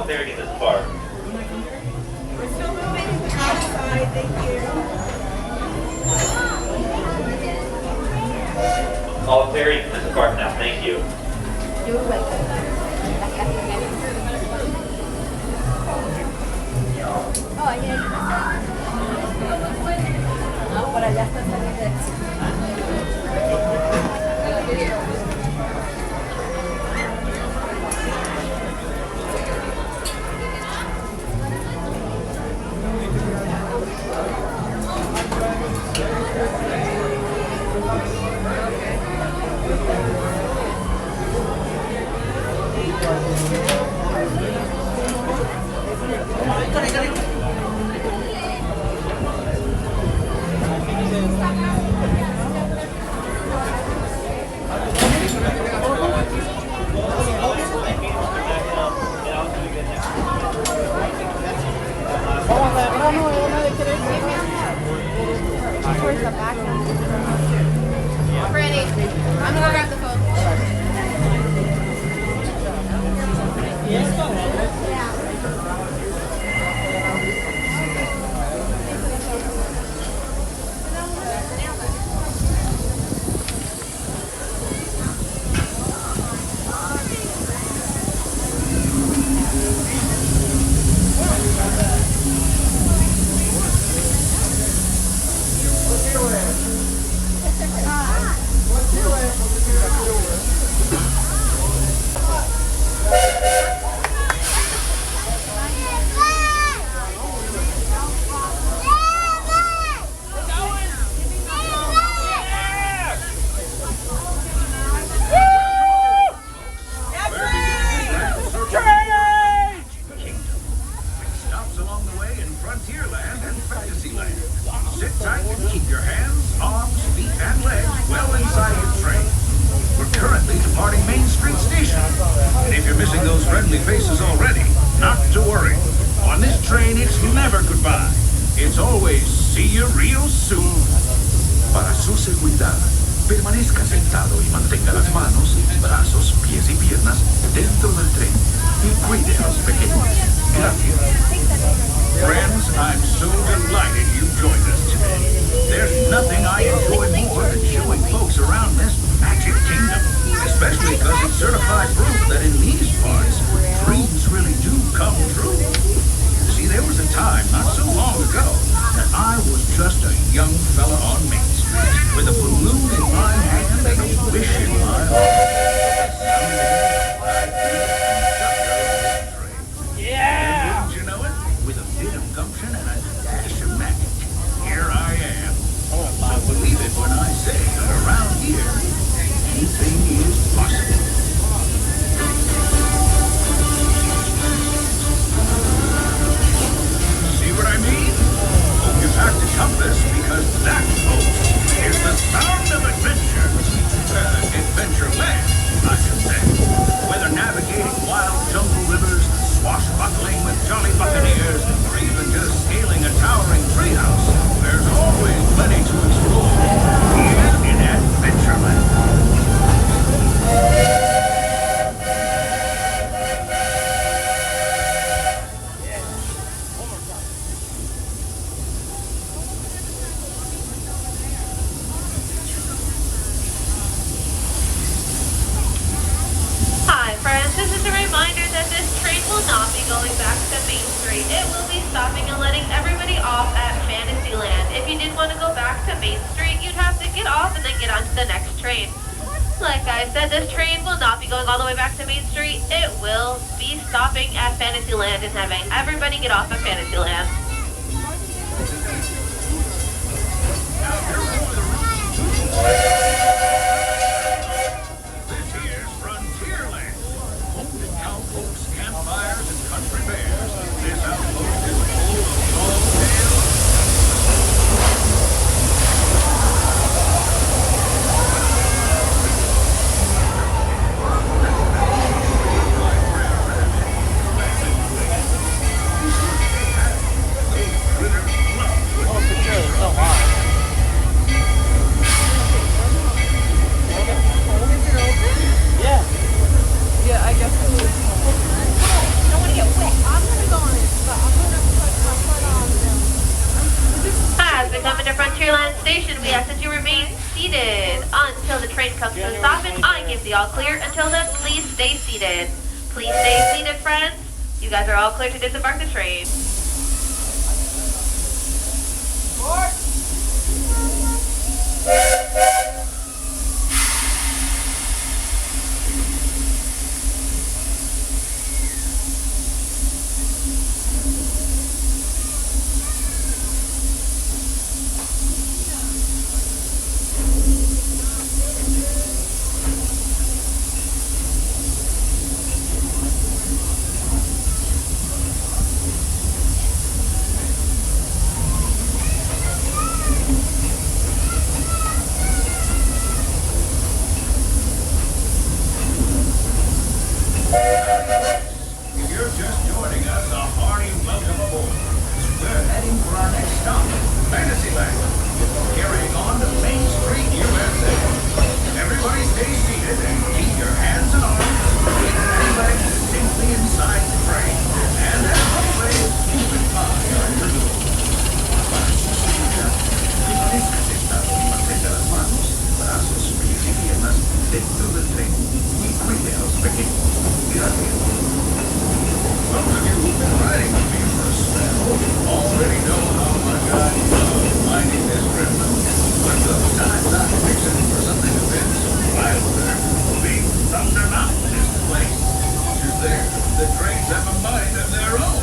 ferry get this far? We're still moving outside, thank you. All ferry get this far now, thank you. You're welcome. Oh, yeah. No, por allá está saliendo. Ready. I'm gonna grab the phone. Stops along the way in Frontierland and Fantasyland. Sit tight and keep your hands, arms, feet, and legs well inside your train. We're currently departing Main Street Station. And if you're missing those friendly faces already, not to worry. On this train, it's never goodbye. It's always see you real soon. Para su seguridad, permanezca sentado y mantenga las manos, brazos, pies y piernas dentro del tren. Y cuide a los pequeños. Gracias. Friends, I'm so delighted you joined us today. There's nothing I enjoy more than showing folks around this magic kingdom, especially because it's certified proof that in these parts, dreams really do come true. See, there was a time not so long ago that I was just a young fella on Main Street with a balloon in my hand and a wish in my heart. Yeah! Wouldn't you know it? With a bit of gumption and a dash of magic, here I am. So believe it when I say that around here, anything is possible. See what I mean? Hope you packed a compass because that, folks, is the sound of adventure. Adventureland, I should say. Whether navigating wild jungle rivers, swashbuckling with jolly buccaneers, or even just scaling a towering treehouse, there's always plenty to explore, even in Adventureland. Hi friends, this is a reminder that this train will not be going back to Main Street. It will be stopping and letting everybody off at Fantasyland. If you did want to go back to Main Street, you'd have to get off and then get onto the next train. Like I said, this train will not be going all the way back to Main Street. It will be stopping at Fantasyland and having everybody get off at Fantasyland. This here's Frontierland. Home to cowpokes, campfires, and country bears. This outpost is full of tall tales. Yeah, I guess it is. I don't want to get wet. to Frontierland Station, we ask that you remain seated until the train comes to a stop and I give the all clear. Until then, please stay seated. Please stay seated, friends. You guys are all clear to disembark the train. If you're just joining us, a hearty welcome aboard. We're heading for our next stop, Fantasyland. Carrying on to Main Street, USA. Everybody stay seated and keep your hands and arms, feet and legs distinctly inside the train. And as always, keep an eye on your door. Most of you who've been riding with me for a spell already know how much I love minding this trip. But those times I'm fixing for something a bit wilder, Big Thunder Mountain is the place. You're there. The trains have a mind of their own.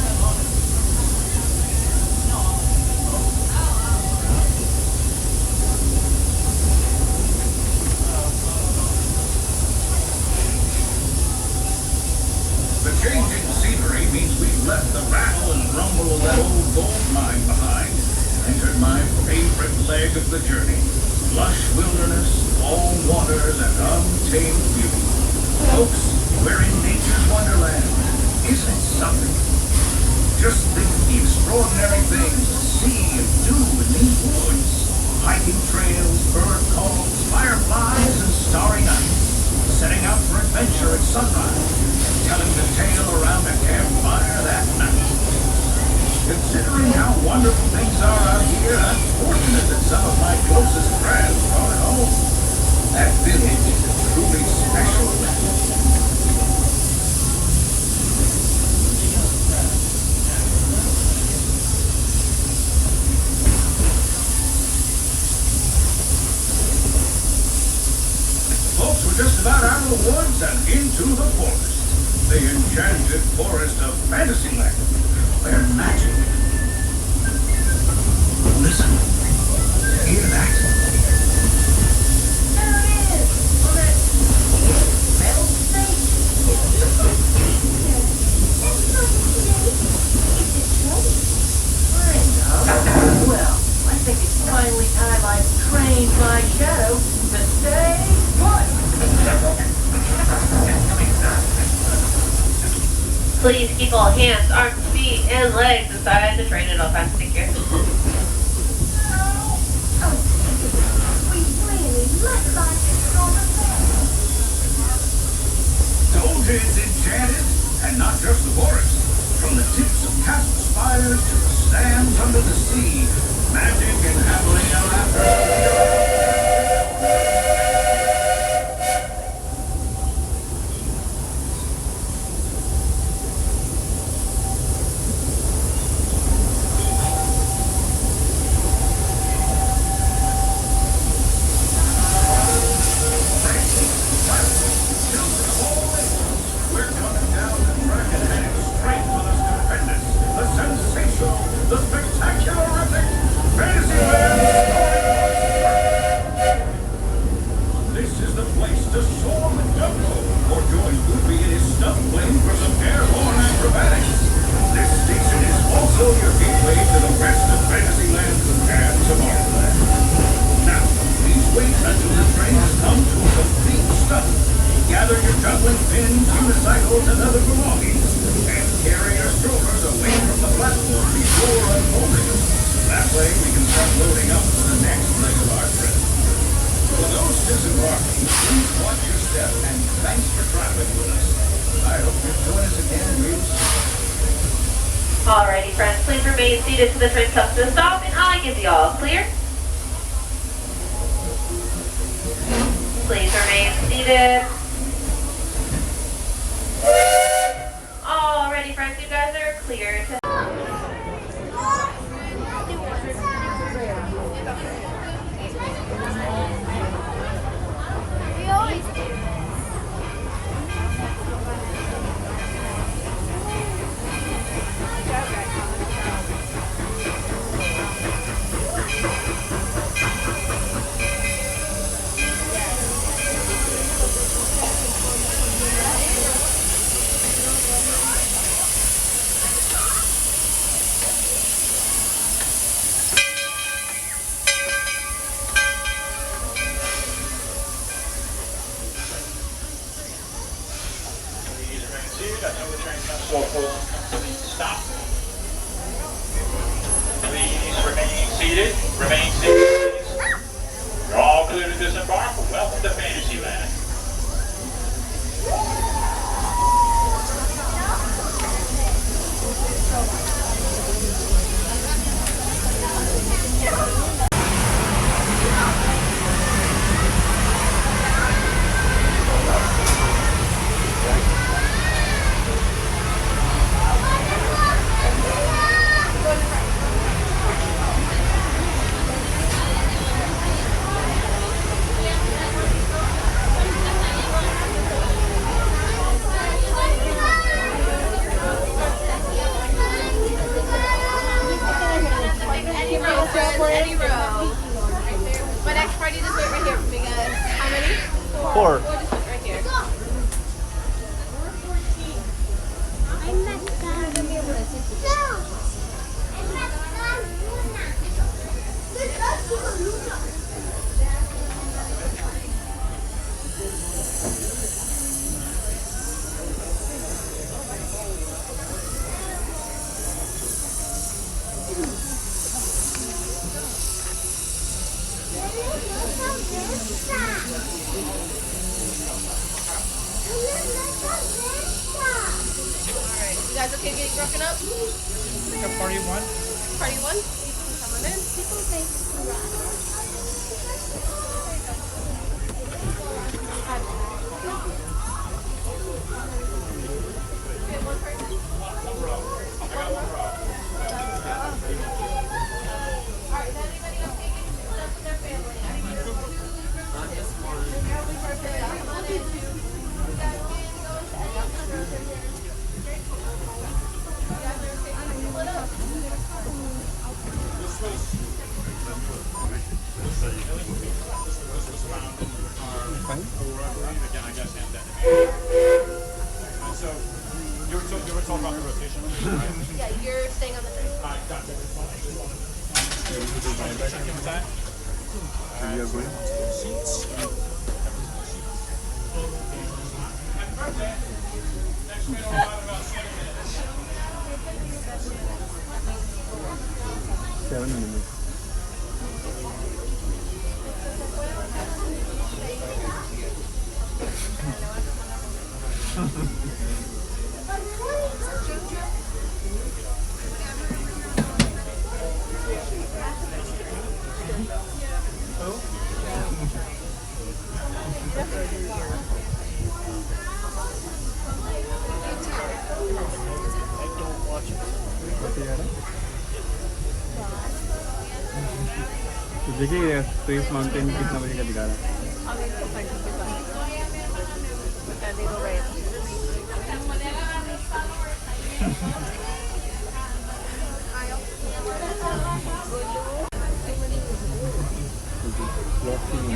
The changing scenery means we've left the rattle and rumble of that old gold mine behind. Entered my favorite leg of the journey. Lush wilderness, calm waters, and untamed beauty. Folks, we're in nature's wonderland. Isn't it something? Just think of the extraordinary things to see and do in these woods. Hiking trails, bird calls, fireflies, and starry nights. Setting out for adventure at sunrise. Telling the tale around a campfire that night. Considering how wonderful things are out here, I'm fortunate that some of my closest friends call it home. That village is truly special. Folks, we're just about out of the woods and into the forest. The enchanted forest of Fantasyland, where magic. Listen, hear that? There it is! On that metal station. It's not snake. I know. Well, I think it's finally time I trained my shadow to stay put. Please keep all hands, arms, feet, and legs inside the train at all times. Thank you. Told you it's enchanted, and not just the forest. From the tips of castle spires to the sands under the sea, magic and happily ever after. We're coming down the track and heading straight for the stupendous, the sensational, the spectacular-rific Fantasyland Story. This is the place to soar with Dumbo, or join Goofy in his stuffed plane for some airborne acrobatics. This station is also your gateway to the rest of Fantasyland and Tomorrowland. Now, please wait until the train has come to a complete stop. Gather your juggling pins, unicycles, and other belongings, and carry your strollers away from the platform before unfolding them. That way we can start loading up for the next leg of our trip. For those disembarking, please watch your step, and thanks for traveling with us. I hope you'll join us again real soon. Alrighty, friends, please remain seated till the train comes to a stop, and I give the all clear. Please remain seated. Alrighty, friends, you guys are clear to... We always do. Stop. Please remain seated. Remain seated. You're all clear to disembark. Welcome to Fantasyland. Any row. My next party just wait right here for me, guys. How many? 4. We'll just wait right here. Alright, you guys okay getting broken up? Party 1. Party 1? Come on in. Okay, one person. Alright, is anybody else taking stuff with their family? Anybody else? Come on in. You guys can go into any of the rooms. You guys are taking split up. So, you were talking about the rotation? Yeah, you're staying on the train. Check in with that. Next train will arrive in about 7 minutes. 7 minutes. तो देखिए space mountain कितना बजे का दिखा रहा है।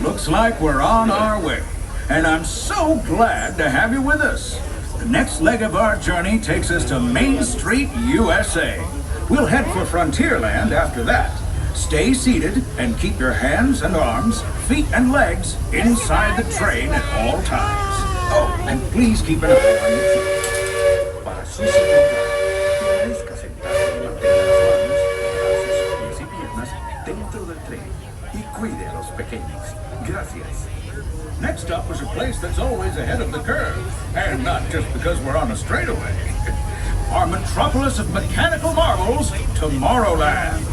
Looks like we're on our way, and I'm so glad to have you with us. The next leg of our journey takes us to Main Street, USA. We'll head for Frontierland after that. Stay seated and keep your hands and arms, feet and legs inside the train at all times. Oh, and please keep an eye on your feet. Para su seguridad, permanezca sentado y mantenga las manos, brazos, pies y piernas dentro del tren y cuide a los pequeños. Gracias. Next up is a place that's always ahead of the curve, and not just because we're on a straightaway. Our metropolis of mechanical marvels, Tomorrowland.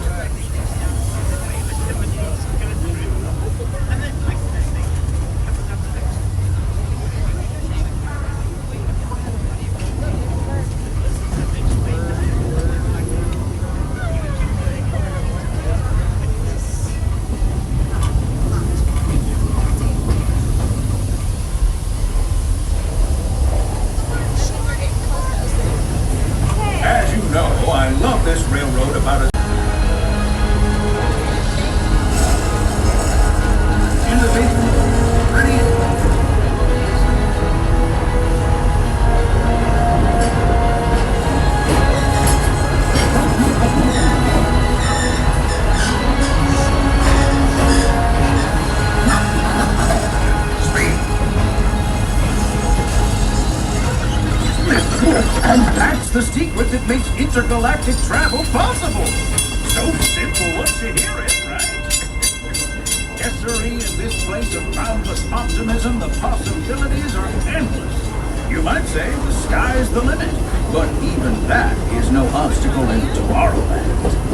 you know, I love this railroad about as... Individual, ready? And that's the secret that makes intergalactic travel possible. So simple once you hear it, right? Yes, sirree, in this place of boundless optimism, the possibilities are endless. You might say the sky's the limit, but even that is no obstacle in Tomorrowland.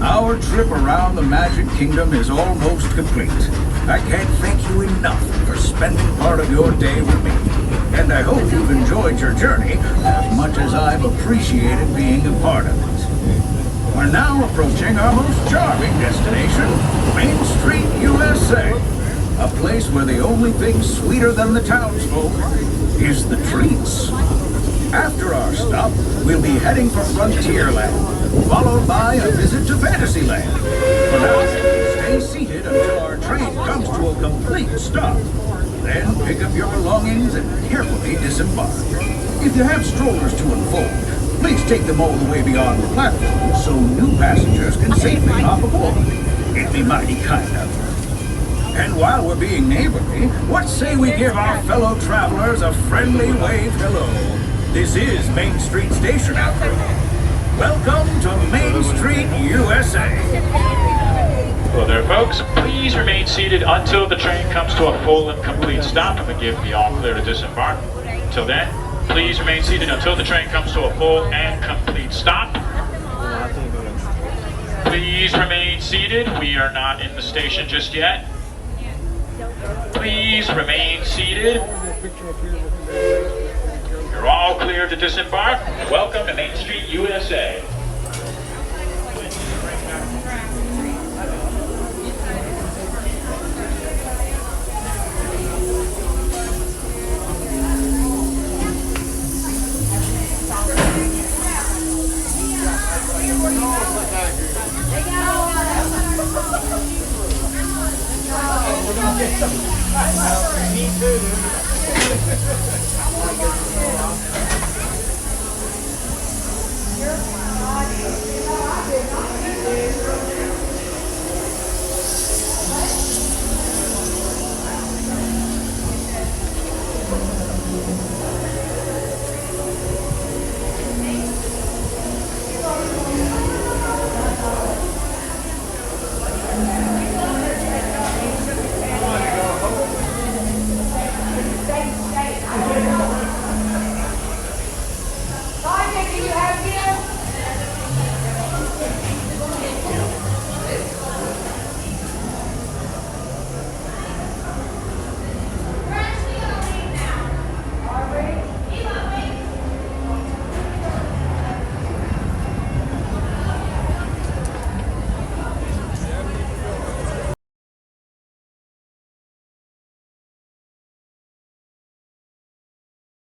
Our trip around the Magic Kingdom is almost complete. I can't thank you enough for spending part of your day with me. And I hope you've enjoyed your journey as much as I've appreciated being a part of it. We're now approaching our most charming destination, Main Street, USA. A place where the only thing sweeter than the townsfolk is the treats. After our stop, we'll be heading for Frontierland, followed by a visit to Fantasyland. For now, stay seated until our train comes to a complete stop. Then pick up your belongings and carefully disembark. If you have strollers to unfold, please take them all the way beyond the platform so new passengers can safely hop aboard. It'd be mighty kind of you. And while we're being neighborly, what say we give our fellow travelers a friendly wave hello? This is Main Street Station, after all. Welcome to Main Street, USA. Hello there, folks. Please remain seated until the train comes to a full and complete stop and we give the all clear to disembark. Till then, please remain seated until the train comes to a full and complete stop. Please remain seated. We are not in the station just yet. Please remain seated. You're all clear to disembark. Welcome to Main Street, USA. Me too.